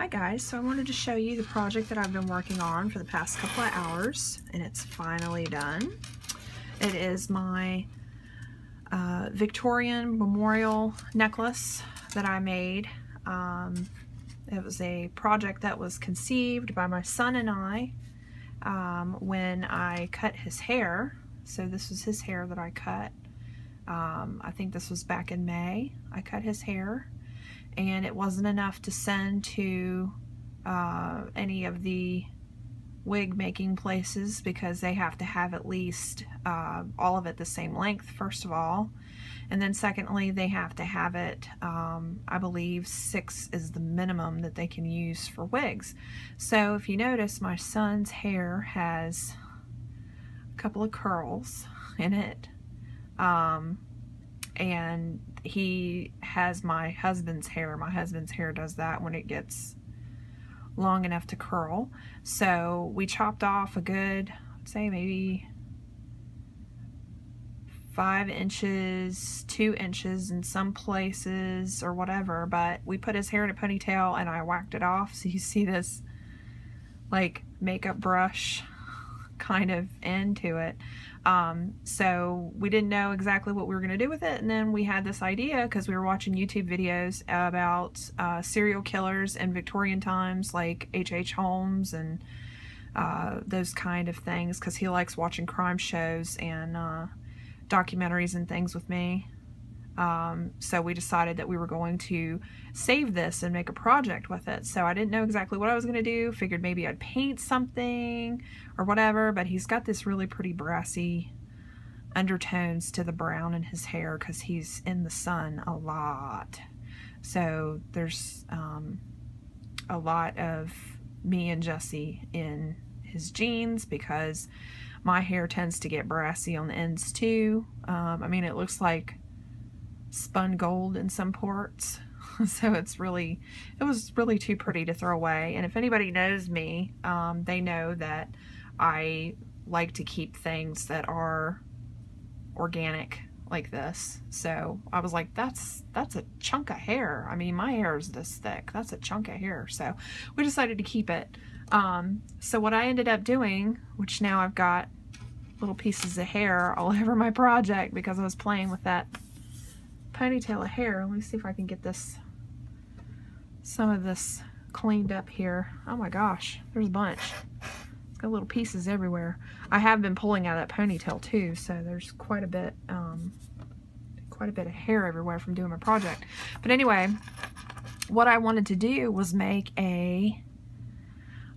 Hi guys, so I wanted to show you the project that I've been working on for the past couple of hours, and it's finally done. It is my Victorian memorial necklace that I made. It was a project that was conceived by my son and I when I cut his hair. So this was his hair that I cut. I think this was back in May. I cut his hair, and it wasn't enough to send to any of the wig making places because they have to have at least all of it the same length, first of all, and then secondly they have to have it, I believe 6 is the minimum that they can use for wigs. So if you notice, my son's hair has a couple of curls in it, and he has my husband's hair. My husband's hair does that when it gets long enough to curl. So we chopped off a good, I'd say maybe 5 inches, 2 inches in some places or whatever, but we put his hair in a ponytail and I whacked it off. So you see this like makeup brush kind of end to it. So we didn't know exactly what we were going to do with it, and then we had this idea because we were watching YouTube videos about serial killers in Victorian times, like H.H. Holmes and those kind of things, because he likes watching crime shows and documentaries and things with me. So we decided that we were going to save this and make a project with it. So I didn't know exactly what I was going to do. Figured maybe I'd paint something or whatever, but he's got this really pretty brassy undertones to the brown in his hair because he's in the sun a lot. So there's a lot of me and Jesse in his genes because my hair tends to get brassy on the ends too. I mean, it looks like spun gold in some parts. So it was really too pretty to throw away. And if anybody knows me, they know that I like to keep things that are organic like this. So I was like, that's a chunk of hair. I mean, my hair is this thick. That's a chunk of hair. So we decided to keep it. So what I ended up doing, which now I've got little pieces of hair all over my project because I was playing with that ponytail of hair. Let me see if I can get some of this cleaned up here. Oh my gosh, there's a bunch. It's got little pieces everywhere. I have been pulling out of that ponytail too, so there's quite a bit of hair everywhere from doing my project. But anyway, what I wanted to do was make a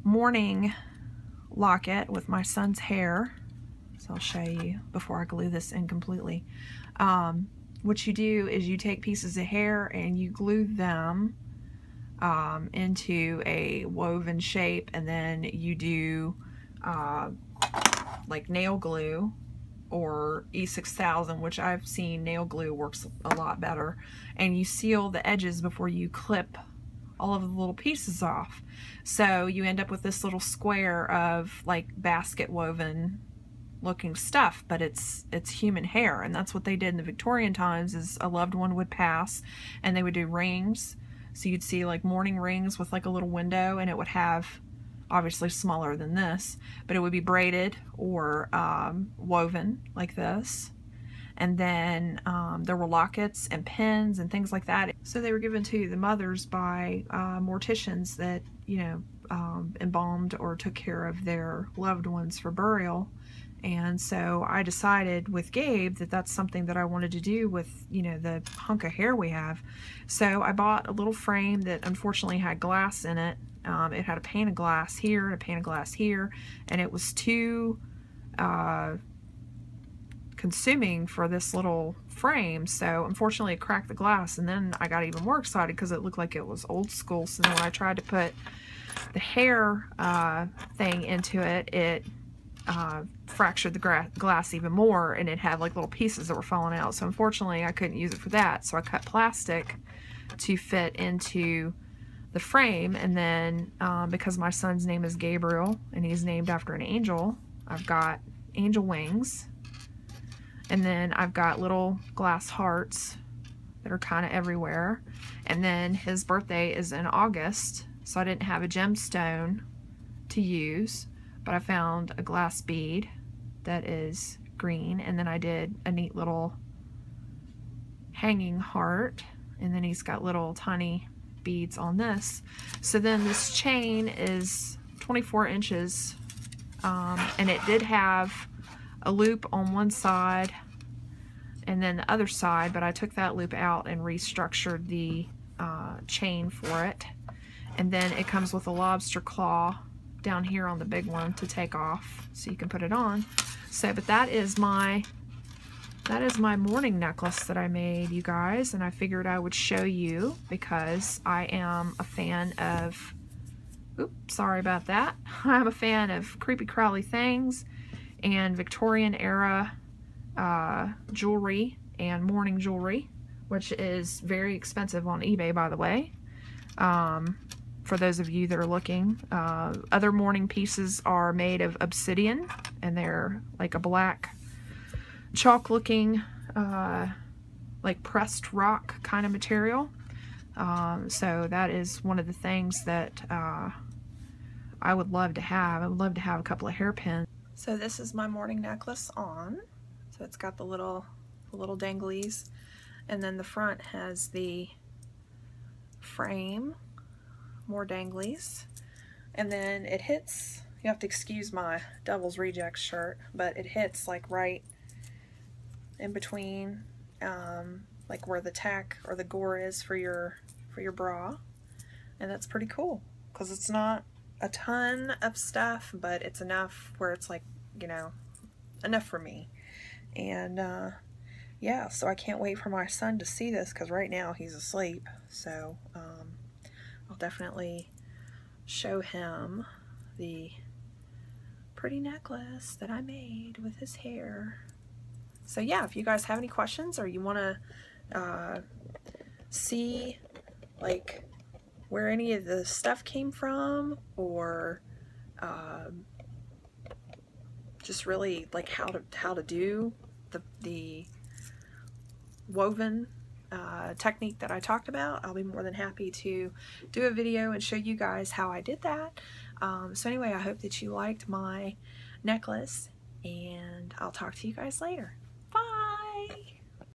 mourning locket with my son's hair. So I'll show you before I glue this in completely. What you do is you take pieces of hair and you glue them into a woven shape, and then you do like nail glue or E6000, which I've seen nail glue works a lot better, and you seal the edges before you clip all of the little pieces off. So you end up with this little square of like basket woven looking stuff, but it's human hair. And that's what they did in the Victorian times, is a loved one would pass and they would do rings. So you'd see like mourning rings with like a little window, and it would have, obviously smaller than this, but it would be braided or woven like this. And then there were lockets and pins and things like that. So they were given to the mothers by morticians that, you know, embalmed or took care of their loved ones for burial. And so I decided with Gabe that that's something that I wanted to do with, you know, the hunk of hair we have. So I bought a little frame that unfortunately had glass in it. It had a pane of glass here and a pane of glass here, and it was too consuming for this little frame. So unfortunately it cracked the glass, and then I got even more excited because it looked like it was old school. So then when I tried to put the hair thing into it, it fractured the glass even more, and it had like little pieces that were falling out. So unfortunately I couldn't use it for that, so I cut plastic to fit into the frame. And then because my son's name is Gabriel and he's named after an angel, I've got angel wings, and then I've got little glass hearts that are kind of everywhere. And then his birthday is in August, so I didn't have a gemstone to use, but I found a glass bead that is green, and then I did a neat little hanging heart, and then he's got little tiny beads on this. So then this chain is 24 inches, and it did have a loop on one side and then the other side, but I took that loop out and restructured the chain for it. And then it comes with a lobster claw down here on the big one to take off so you can put it on. So, but that is my mourning necklace that I made, you guys, and I figured I would show you because I am a fan of, oops, sorry about that. I'm a fan of creepy crawly things and Victorian era jewelry and mourning jewelry, which is very expensive on eBay, by the way. For those of you that are looking, other mourning pieces are made of obsidian, and they're like a black chalk looking like pressed rock kind of material. So that is one of the things that I would love to have. I would love to have a couple of hairpins. So this is my mourning necklace on. So it's got the little danglies, and then the front has the frame, more danglies, and then it hits, you have to excuse my Devil's Rejects shirt, but it hits like right in between, like where the tack or the gore is for your bra, and that's pretty cool because it's not a ton of stuff, but it's enough where it's like, you know, enough for me. And yeah, so I can't wait for my son to see this because right now he's asleep, so I'll definitely show him the pretty necklace that I made with his hair. So yeah, if you guys have any questions or you want to see like where any of the stuff came from, or just really like how to do the woven technique that I talked about, I'll be more than happy to do a video and show you guys how I did that. So anyway, I hope that you liked my necklace, and I'll talk to you guys later.